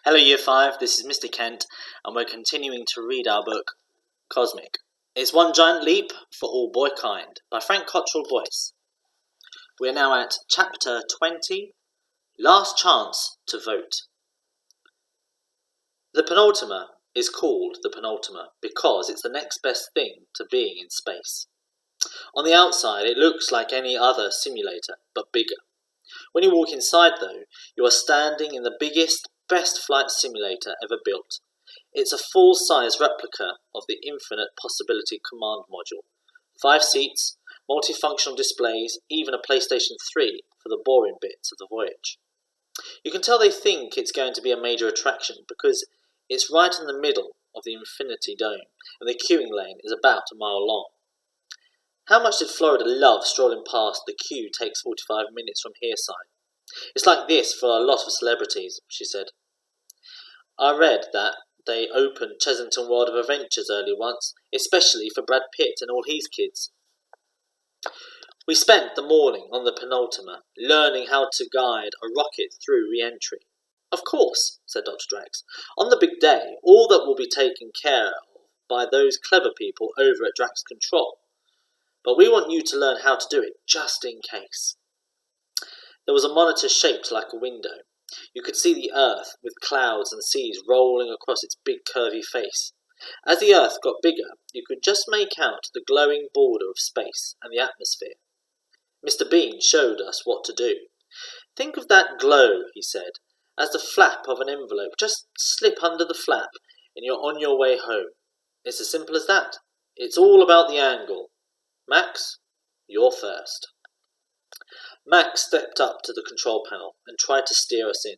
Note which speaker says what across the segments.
Speaker 1: Hello Year 5, this is Mr. Kent, and we're continuing to read our book, Cosmic. It's One Giant Leap for All Boykind, by Frank Cottrell Boyce. We are now at Chapter 20, Last Chance to Vote. The penultima is called the penultima because it's the next best thing to being in space. On the outside, it looks like any other simulator, but bigger. When you walk inside, though, you are standing in the biggest, best flight simulator ever built. It's a full-size replica of the Infinite Possibility Command Module. 5 seats, multifunctional displays, even a PlayStation 3 for the boring bits of the voyage. You can tell they think it's going to be a major attraction because it's right in the middle of the Infinity Dome, and the queuing lane is about a mile long. How much did Florida love strolling past the queue takes 45 minutes from here sign? It's like this for a lot of celebrities, she said. I read that they opened Chessington World of Adventures early once, especially for Brad Pitt and all his kids. We spent the morning on the penultima, learning how to guide a rocket through re-entry. Of course, said Dr. Drax. On the big day, all that will be taken care of by those clever people over at Drax Control. But we want you to learn how to do it, just in case. There was a monitor shaped like a window. You could see the Earth, with clouds and seas rolling across its big curvy face. As the Earth got bigger, you could just make out the glowing border of space and the atmosphere. Mr. Bean showed us what to do. Think of that glow, he said, as the flap of an envelope. Just slip under the flap and you're on your way home. It's as simple as that. It's all about the angle. Max, you're first. Max stepped up to the control panel and tried to steer us in.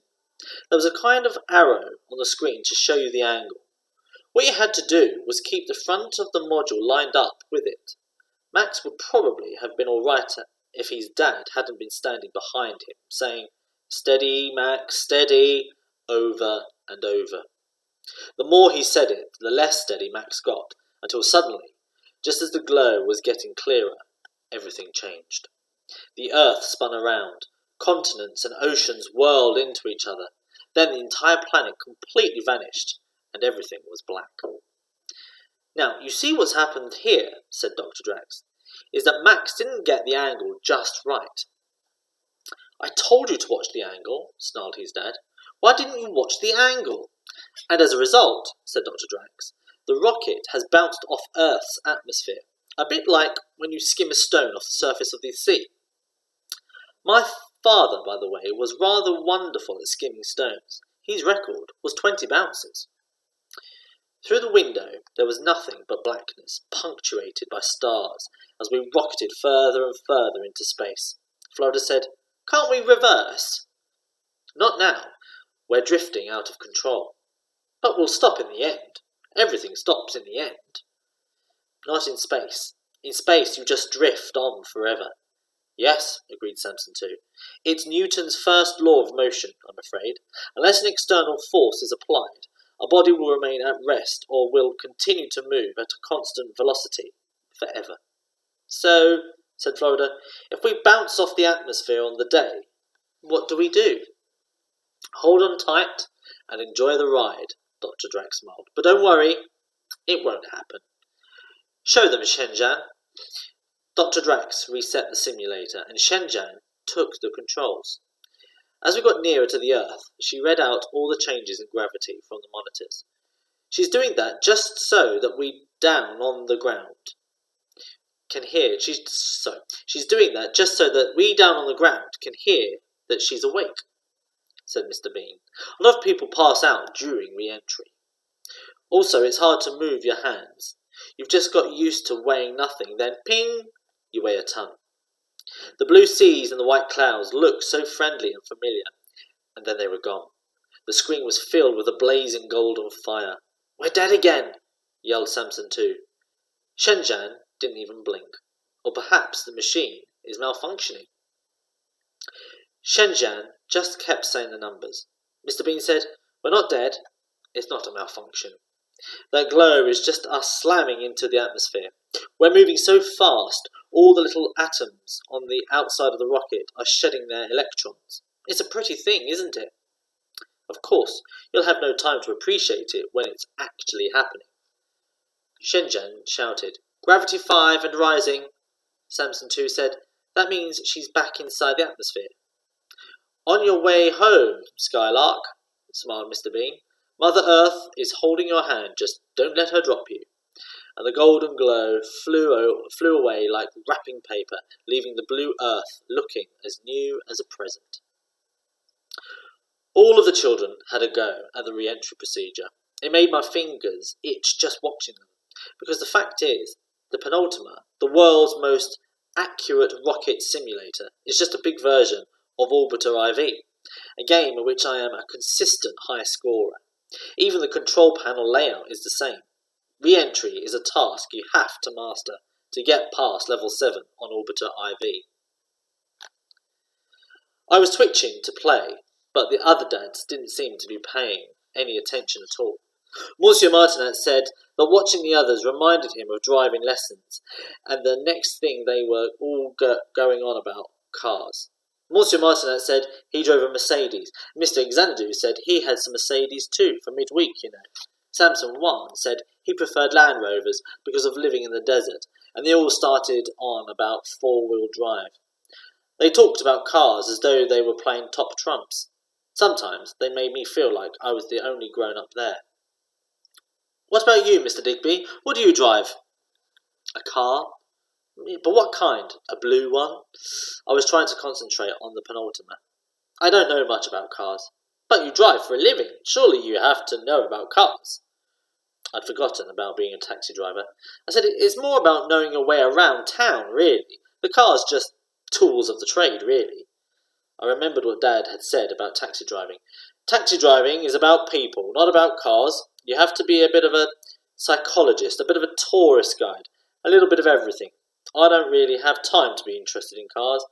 Speaker 1: There was a kind of arrow on the screen to show you the angle. What you had to do was keep the front of the module lined up with it. Max would probably have been all right if his dad hadn't been standing behind him, saying, "Steady, Max, steady," over and over. The more he said it, the less steady Max got, until suddenly, just as the glow was getting clearer, everything changed. The Earth spun around. Continents and oceans whirled into each other. Then the entire planet completely vanished, and everything was black. Now, you see what's happened here, said Dr. Drax, is that Max didn't get the angle just right. I told you to watch the angle, snarled his dad. Why didn't you watch the angle? And as a result, said Dr. Drax, the rocket has bounced off Earth's atmosphere, a bit like when you skim a stone off the surface of the sea. My father, by the way, was rather wonderful at skimming stones. His record was 20 bounces. Through the window there was nothing but blackness, punctuated by stars, as we rocketed further and further into space. Florida said, "Can't we reverse?" "Not now. We're drifting out of control. But we'll stop in the end. Everything stops in the end." "Not in space. In space you just drift on forever." "Yes," agreed Samson too. "It's Newton's first law of motion, I'm afraid. Unless an external force is applied, a body will remain at rest or will continue to move at a constant velocity forever." "So," said Florida, "if we bounce off the atmosphere on the day, what do we do?" "Hold on tight and enjoy the ride," Dr. Drax smiled. "But don't worry, it won't happen. Show them, Shenzhan." Dr. Drax reset the simulator, and Shenzhan took the controls. As we got nearer to the Earth, she read out all the changes in gravity from the monitors. "She's doing that just so that we down on the ground can hear. She's doing that just so that we down on the ground can hear that she's awake," said Mr. Bean. "A lot of people pass out during re-entry. Also, it's hard to move your hands. You've just got used to weighing nothing, then ping, you weigh a ton. The blue seas and the white clouds looked so friendly and familiar, and then they were gone. The screen was filled with a blazing golden fire. "We're dead again," yelled Samson too. Shenzhan didn't even blink. Or perhaps the machine is malfunctioning. Shenzhan just kept saying the numbers. Mr. Bean said, "We're not dead. It's not a malfunction. That glow is just us slamming into the atmosphere. We're moving so fast, all the little atoms on the outside of the rocket are shedding their electrons. It's a pretty thing, isn't it?" Of course, you'll have no time to appreciate it when it's actually happening. Shenzhen shouted, "Gravity 5 and rising." Samson 2 said, "That means she's back inside the atmosphere." "On your way home, Skylark," smiled Mr. Bean. "Mother Earth is holding your hand, just don't let her drop you." And the golden glow flew away like wrapping paper, leaving the blue Earth looking as new as a present. All of the children had a go at the re-entry procedure. It made my fingers itch just watching them, because the fact is, the Penultima, the world's most accurate rocket simulator, is just a big version of Orbiter IV, a game in which I am a consistent high scorer. Even the control panel layout is the same. Re-entry is a task you have to master to get past level 7 on Orbiter IV. I was twitching to play, but the other dads didn't seem to be paying any attention at all. Monsieur Martinet said that watching the others reminded him of driving lessons, and the next thing they were all going on about cars. Monsieur Martinet said he drove a Mercedes. Mr. Xanadu said he had some Mercedes too, for midweek, you know. Samson 1 said he preferred Land Rovers because of living in the desert, and they all started on about four-wheel drive. They talked about cars as though they were playing top trumps. Sometimes they made me feel like I was the only grown-up there. "What about you, Mr. Digby? What do you drive?" "A car? But what kind? A blue one?" I was trying to concentrate on the Penultima. "I don't know much about cars." "But you drive for a living. Surely you have to know about cars." I'd forgotten about being a taxi driver. I said, "It's more about knowing your way around town, really. The car's just tools of the trade, really." I remembered what Dad had said about taxi driving. "Taxi driving is about people, not about cars. You have to be a bit of a psychologist, a bit of a tourist guide, a little bit of everything. I don't really have time to be interested in cars.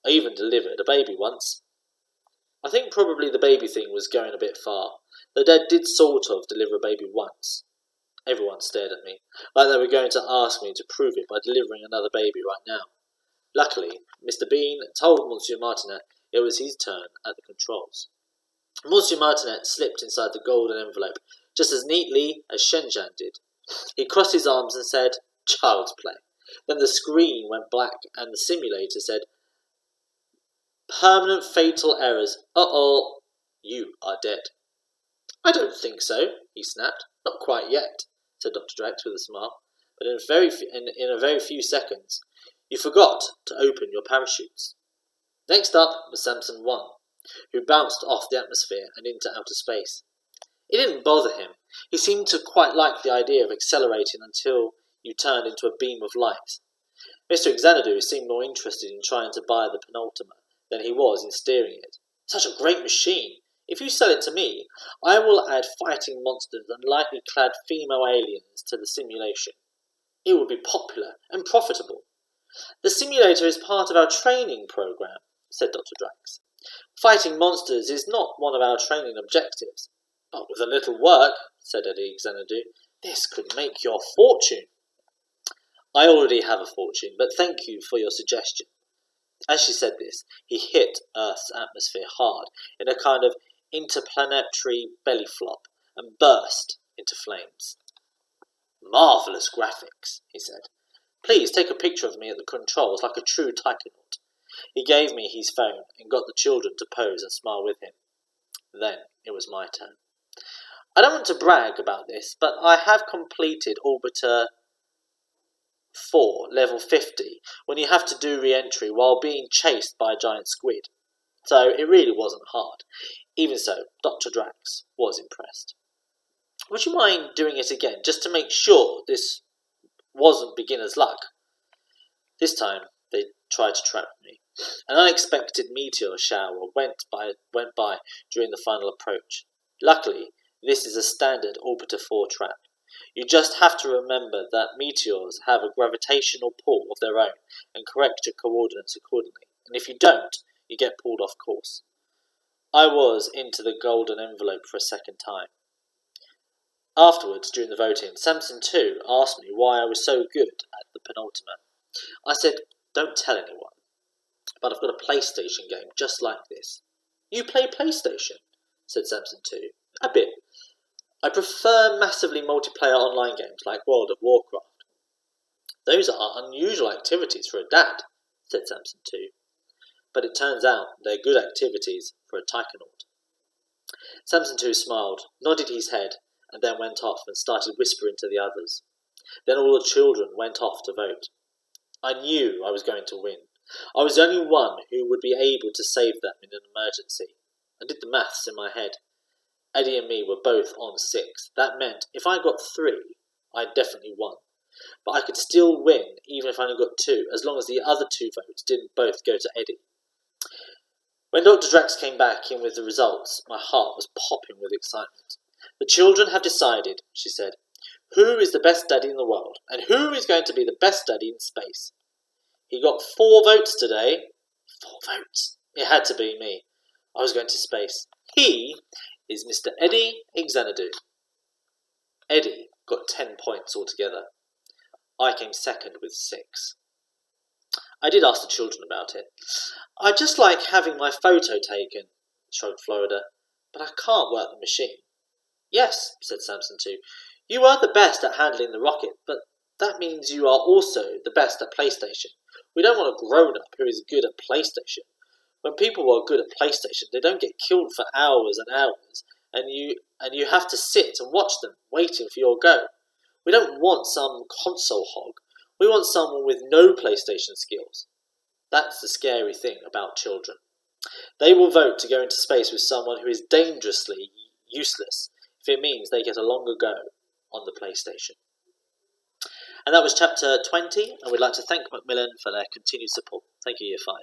Speaker 1: I even delivered a baby once." I think probably the baby thing was going a bit far, though Dad did sort of deliver a baby once. Everyone stared at me, like they were going to ask me to prove it by delivering another baby right now. Luckily, Mr. Bean told Monsieur Martinet it was his turn at the controls. Monsieur Martinet slipped inside the golden envelope, just as neatly as Shenzhen did. He crossed his arms and said, "Child's play." Then the screen went black and the simulator said, "Permanent fatal errors. Uh-oh, you are dead." "I don't think so," he snapped. "Not quite yet," said Dr. Drax with a smile. "But in a very few seconds. You forgot to open your parachutes." Next up was Samson 1, who bounced off the atmosphere and into outer space. It didn't bother him. He seemed to quite like the idea of accelerating until you turned into a beam of light. Mr. Xanadu seemed more interested in trying to buy the Penultima than he was in steering it. "Such a great machine! If you sell it to me, I will add fighting monsters and lightly clad female aliens to the simulation. It would be popular and profitable." "The simulator is part of our training program," said Dr. Drax. "Fighting monsters is not one of our training objectives." "But with a little work," said Eddie Xanadu, "this could make your fortune." "I already have a fortune, but thank you for your suggestion." As she said this, he hit Earth's atmosphere hard in a kind of interplanetary belly flop and burst into flames. "Marvellous graphics," he said. "Please take a picture of me at the controls like a true taikonaut." He gave me his phone and got the children to pose and smile with him. Then it was my turn. I don't want to brag about this, but I have completed Orbiter 4, level 50, when you have to do re-entry while being chased by a giant squid. So it really wasn't hard. Even so, Dr. Drax was impressed. "Would you mind doing it again, just to make sure this wasn't beginner's luck?" This time they tried to trap me. An unexpected meteor shower went by during the final approach. Luckily, this is a standard Orbiter 4 trap. You just have to remember that meteors have a gravitational pull of their own and correct your coordinates accordingly. And if you don't, you get pulled off course. I was into the golden envelope for a second time. Afterwards, during the voting, Samson 2 asked me why I was so good at the Penultima. I said, "Don't tell anyone, but I've got a PlayStation game just like this." "You play PlayStation?" said Samson 2. A bit. I prefer massively multiplayer online games like World of Warcraft. Those are unusual activities for a dad, said Samson 2. But it turns out they're good activities for a Taikonaut. Samson 2 smiled, nodded his head, and then went off and started whispering to the others. Then all the children went off to vote. I knew I was going to win. I was the only one who would be able to save them in an emergency. I did the maths in my head. Eddie and me were both on 6. That meant if I got 3, I'd definitely won. But I could still win even if I only got 2, as long as the other 2 votes didn't both go to Eddie. When Dr. Drax came back in with the results, my heart was popping with excitement. The children have decided, she said, who is the best daddy in the world, and who is going to be the best daddy in space. He got 4 votes today. 4 votes. It had to be me. I was going to space. He is Mr. Eddie Xanadu. Eddie got 10 points altogether. I came second with 6. I did ask the children about it. I just like having my photo taken, shrugged Florida, but I can't work the machine. Yes, said Samson 2. You are the best at handling the rocket, but that means you are also the best at PlayStation. We don't want a grown-up who is good at PlayStation. When people are good at PlayStation, they don't get killed for hours and hours, and you have to sit and watch them, waiting for your go. We don't want some console hog. We want someone with no PlayStation skills. That's the scary thing about children. They will vote to go into space with someone who is dangerously useless if it means they get a longer go on the PlayStation. And that was chapter 20, and we'd like to thank Macmillan for their continued support. Thank you, Year 5.